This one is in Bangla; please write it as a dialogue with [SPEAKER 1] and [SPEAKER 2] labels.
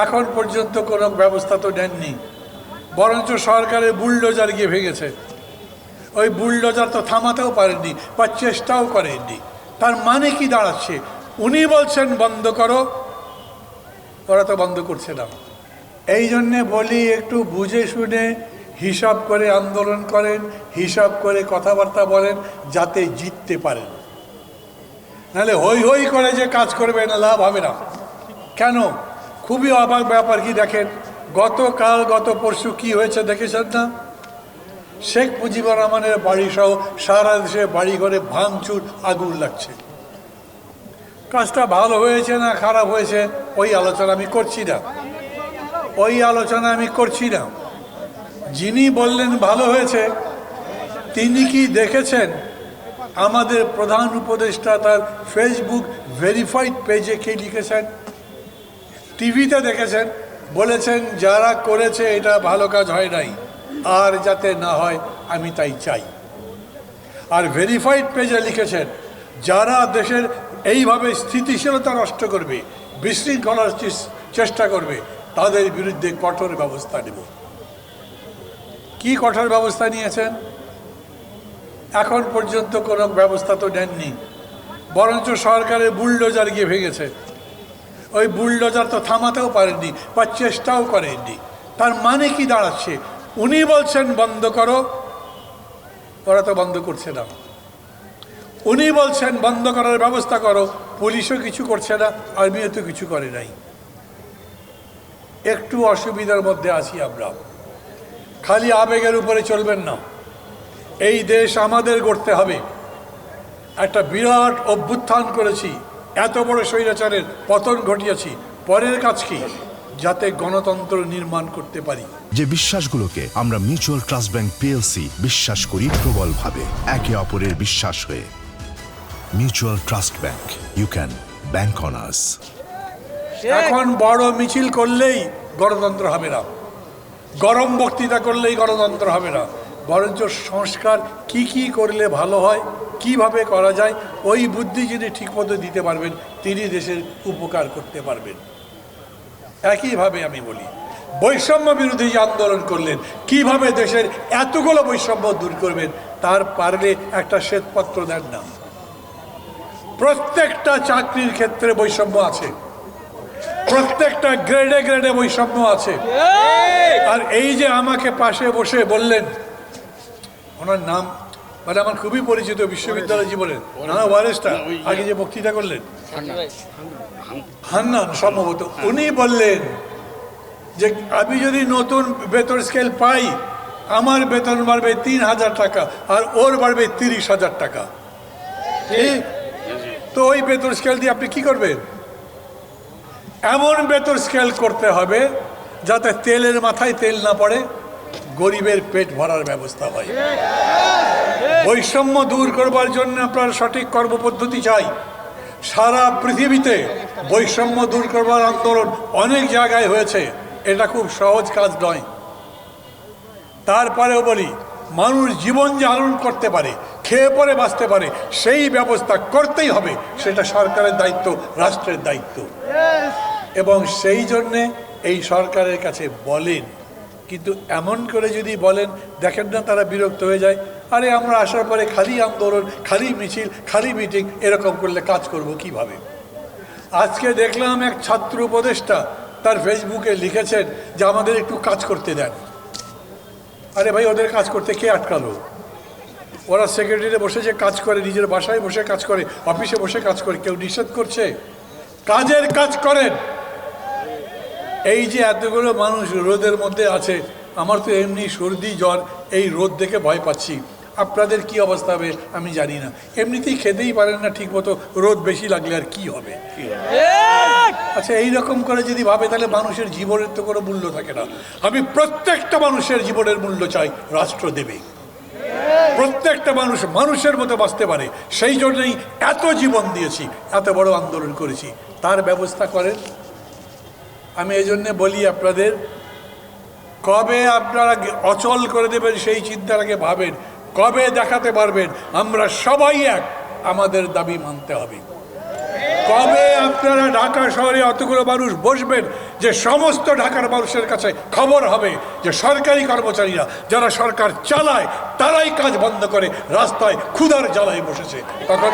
[SPEAKER 1] এখন পর্যন্ত কোনো ব্যবস্থা তো নেননি, বরঞ্চ সরকারের বুলডোজার গিয়ে ভেঙেছে। ওই বুলডোজার তো থামাতেও পারেননি বা চেষ্টাও করেননি। তার মানে কি দাঁড়াচ্ছে? উনি বলছেন বন্ধ করো, ওরা তো বন্ধ করছে না। এই জন্যে বলি একটু বুঝে শুনে হিসাব করে আন্দোলন করেন, হিসাব করে কথাবার্তা বলেন, যাতে জিততে পারেন। নাহলে হই হই করে যে কাজ করবে না, লাভ হবে না। কেন? খুবই অবাক ব্যাপার কি দেখেন, গতকাল গত পরশু কি হয়েছে দেখেছেন না? শেখ মুজিবুর রহমানের বাড়ি সহ সারা দেশে বাড়ি ঘরে ভাঙচুর, আগুন লাগছে। কাজটা ভালো হয়েছে না খারাপ হয়েছে ওই আলোচনা আমি করছি না, যিনি বললেন ভালো হয়েছে তিনি কি দেখেছেন আমাদের প্রধান উপদেষ্টা তার ফেসবুক ভেরিফাইড পেজে কি লিখেছেন? টিভিতে দেখেছেন, বলেছেন যারা করেছে এটা ভালো কাজ হয় নাই, আর যাতে না হয় আমি তাই চাই। আর ভেরিফাইড পেজে লিখেছেন যারা দেশের এইভাবে স্থিতিশীলতা নষ্ট করবে, বিশৃঙ্খলার চেষ্টা করবে, তাদের বিরুদ্ধে কঠোর ব্যবস্থা নেব। কি কঠোর ব্যবস্থা নিয়েছেন? এখন পর্যন্ত কোনো ব্যবস্থা তো নেননি, বরঞ্চ সরকারের বুলডোজার গিয়ে ভেঙেছে। ওই বুলডোজার তো থামাতেও পারেননি বা চেষ্টাও করেননি। তার মানে কি দাঁড়াচ্ছে? উনি বলছেন বন্ধ করো, ওরা তো বন্ধ করছে না। উনি বলছেন বন্ধ করার ব্যবস্থা করো, পুলিশও কিছু করছে না, আর্মিও তো কিছু করে নাই। একটু অসুবিধার মধ্যে আছি আমরা। খালি আবেগের উপরে চলবেন না, এই দেশ আমাদের গড়তে হবে। একটা বিরাট অভ্যুত্থান করেছি, এত বড় স্বৈরাচারের পতন ঘটিয়েছি, পরের কাজ কি? যাতে গণতন্ত্র নির্মাণ করতে পারি।
[SPEAKER 2] যে বিশ্বাসগুলোকে আমরা মিউচুয়াল ট্রাস্ট ব্যাংক পিএলসি বিশ্বাস করি প্রবলভাবে, একে অপরের বিশ্বাস হয়ে। Mutual trust bank, you can bank on us.
[SPEAKER 1] এখন বড় মিছিল করলেই গণতন্ত্র হবে না, গরম বক্তৃতা করলেই গণতন্ত্র হবে না, বরঞ্চ সংস্কার কি করলে ভালো হয়, কিভাবে করা যায়, ওই বুদ্ধি যিনি ঠিকমতো দিতে পারবেন তিনি দেশের উপকার করতে পারবেন। একইভাবে আমি বলি, বৈষম্য বিরোধী যে আন্দোলন করলেন, কিভাবে দেশের এতগুলো বৈষম্য দূর করবেন তার পারলে একটা শ্বেতপত্র দেন না। প্রত্যেকটা চাকরির ক্ষেত্রে বৈষম্য আছে, প্রত্যেকটা গ্রেডে গ্রেডে বৈষম্য আছে। আর এই যে আমাকে পাশে বসে বললেন, ওনার নাম মানে আমার খুবই পরিচিত বিশ্ববিদ্যালয় জীবনের, নানা ওয়ারেসটা আগে যে বক্তৃতা করলেন, হান্নান সম্ভবত, উনি বললেন যে আমি যদি নতুন বেতন স্কেল পাই, আমার বেতন বাড়বে ৩,০০০ টাকা আর ওর বাড়বে ৩০,০০০ টাকা। ঠিক? তো ওই বেতন স্কেল দিয়ে আপনি কি করবেন? এমন বেতন স্কেল করতে হবে যাতে তেলের মাথায় তেল না পড়ে, গরিবের পেট ভরার ব্যবস্থা হয়। বৈষম্য দূর করবার জন্য আপনার সঠিক কর্মপদ্ধতি চাই। সারা পৃথিবীতে বৈষম্য দূর করবার আন্দোলন অনেক জায়গায় হয়েছে, এটা খুব সহজ কাজ নয়। তারপরেও বলি, মানুষ জীবন ধারণ করতে পারে, খেয়ে পরে বাঁচতে পারে, সেই ব্যবস্থা করতেই হবে। সেটা সরকারের দায়িত্ব, রাষ্ট্রের দায়িত্ব। এবং সেই জন্যে এই সরকারের কাছে বলেন, কিন্তু এমন করে যদি বলেন, দেখেন না তারা বিরক্ত হয়ে যায়, আরে আমরা আসার পরে খালি আন্দোলন, খালি মিছিল, খালি মিটিং, এরকম করলে কাজ করব কিভাবে? আজকে দেখলাম এক ছাত্র উপদেষ্টা তার ফেসবুকে লিখেছেন যে আমাদের একটু কাজ করতে দেন। আরে ভাই, ওদের কাজ করতে কে আটকালো? ওরা সেক্রেটারিতে বসে যে কাজ করে, নিজের বাসায় বসে কাজ করে, অফিসে বসে কাজ করে, কেউ নিষেধ করছে? কাজের কাজ করেন। এই যে এতগুলো মানুষ রোদের মধ্যে আছে, আমার তো এমনি সর্দি জ্বর, এই রোদ দেখে ভয় পাচ্ছি। আপনাদের কি অবস্থা হবে আমি জানি না, এমনিতেই খেতেই পারেন না ঠিক মতো, রোদ বেশি লাগলে আর কি হবে? আচ্ছা, এইরকম করে যদি ভাবে তাহলে মানুষের জীবনের তো কোনো মূল্য থাকে না। আমি প্রত্যেকটা মানুষের জীবনের মূল্য চাই, রাষ্ট্র দেবে। প্রত্যেকটা মানুষ মানুষের মতো বাঁচতে পারে, সেই জন্যই এত জীবন দিয়েছি, এত বড় আন্দোলন করেছি, তার ব্যবস্থা করেন। আমি এই জন্যে বলি আপনাদের, কবে আপনারা অচল করে দেবেন সেই চিন্তার আগে ভাবেন, কবে দেখাতে পারবেন আমরা সবাই এক, আমাদের দাবি মানতে হবে। কবে আপনারা ঢাকা শহরে অতগুলো মানুষ বসবেন যে সমস্ত ঢাকার মানুষের কাছে খবর হবে যে সরকারি কর্মচারীরা যারা সরকার চালায় তারাই কাজ বন্ধ করে রাস্তায় ক্ষুধার জ্বালায় বসেছে, তখন